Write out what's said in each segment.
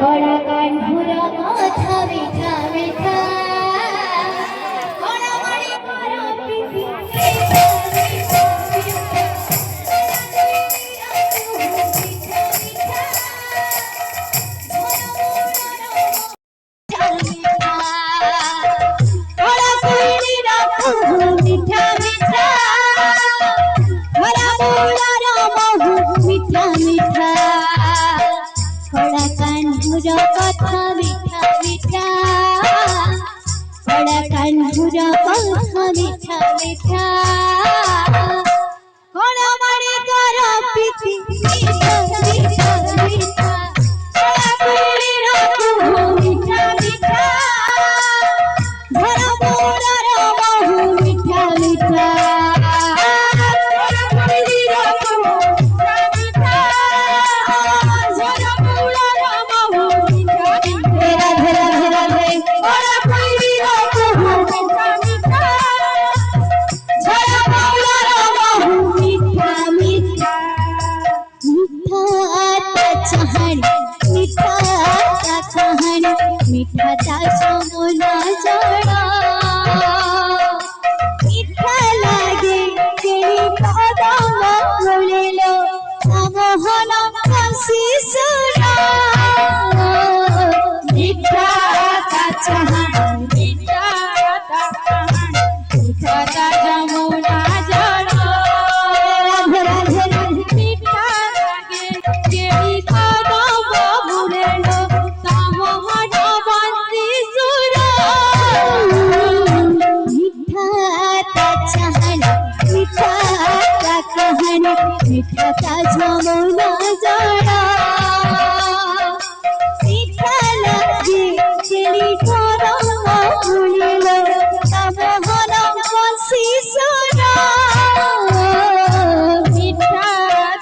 কড়া কানপুর কথা মিঠা মিঠা কড়ামাড়ি করা পিঠি মিঠা মিঠা মিঠা মিঠা খড়া কানপুর কথা মিঠা মিঠা খড়া কানপুর কথা মিঠা মিঠা কড়ামাড়ি করা পিঠি মিঠা মিঠা মিঠা কড়াকুড়ির কুহু মিঠা মিঠা ধরা মোড়ার বহু মিঠা মিঠা मीठा ता समोना जड़ा मीठा लागे केली कदम बोलिलो मोहन काशी सुना मीठा ता चहान मीठा ता कहान मीठा ता समोना जड़ा राधे राधे मीठा लागे केली कदम बोलिलो मोहन मीठा ता जमुना जड़ा मीठा लगे केली कदम बोलिलो मोहन काशी सुना मीठा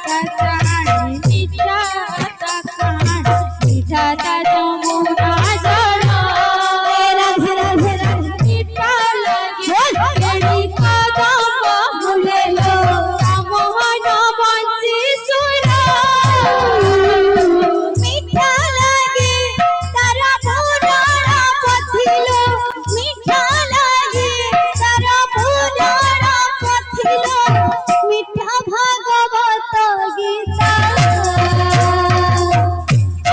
ता कहानी मीठा ता कहानी मीठा ता जमुना जड़ा राधे राधे राधे मीठा लगे केली कदम बोलिलो मीठा लागे तारा पुराणा पथिलो मीठा लागे तारा पुराणा पथिलो मीठा भागवत गीता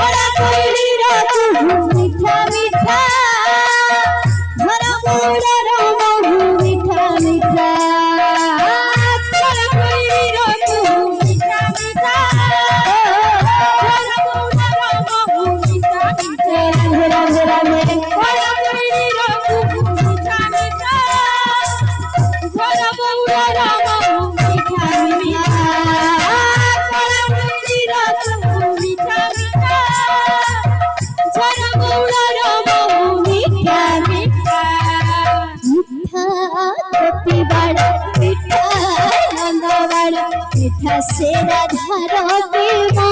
ओरा कोइली रातु मीठा मीठा धरा मोड़र बहु मीठा मीठा मीठा से राधा देवा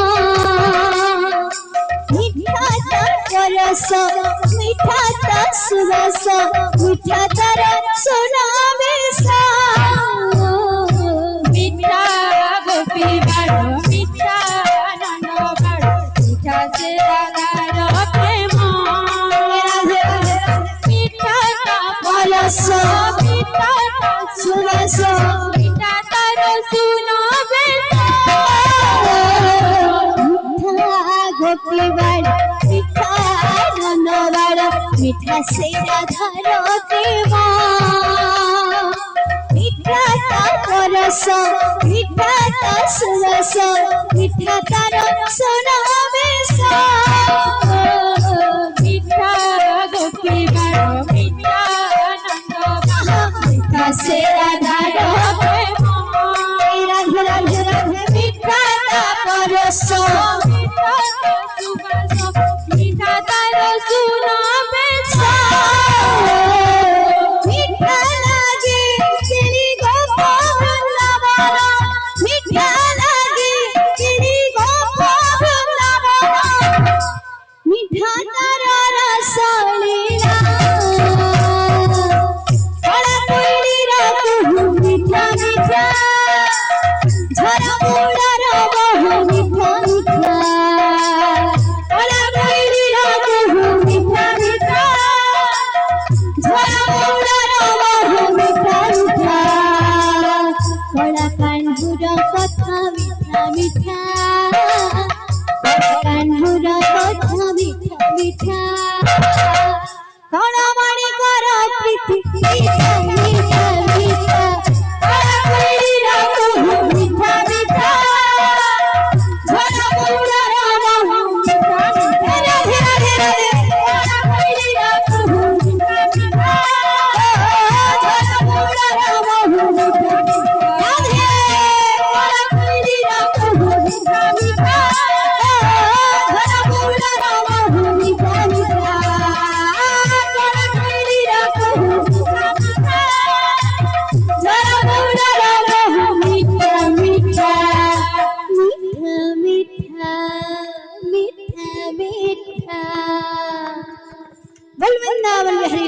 मीठा ता रस मीठा ता सुरस मीठा तारा सोना बेसा मीठा गोपी बाड़ मीठा नंद बाड़ मीठा से राधा प्रेम मीठा ता रस मीठा ता सुरस मीठा तारा सुना गोपी बाड़ मीठा नंद बाड़ मीठा से राधा देवा मीठा ता रस मीठा ता सुरस मीठा तारा सोना बेसा मीठा गोपी बाड़ मीठा नंद बाड़ मीठा से राधा राधे राधे राधे मीठा ता रस मीठा तारा सुना बेसा मीठा लागे केली गोप वृंदावन मीठा लागे केली गोप वृंदावन मीठा तारा रस लीला कड़ा कोइली रातु मीठा मीठा झरा मोड़र बहु मीठा मीठा कड़ा कोइली পিঠা তোরা মারি করো প্রীতি মিঠা মিঠা মিঠা তোরা কইরি রাখো মিঠা মিঠা ঝরা মুড়া রামা মিঠা মিঠা রাধে রাধে রাধে তোরা কইরি রাখো মিঠা মিঠা ঝরা মুড়া রামা মিঠা রাধে তোরা কইরি রাখো মিঠা মিঠা ঝরা মুড়া রামা মিঠা মিঠা তোরা কইরি রাখো মিঠা মিঠা ঝরা মুড়া রামা মিঠা মিঠা মিঠা মিঠা মিঠা মিঠা বল বৃন্দাবন বিহাरी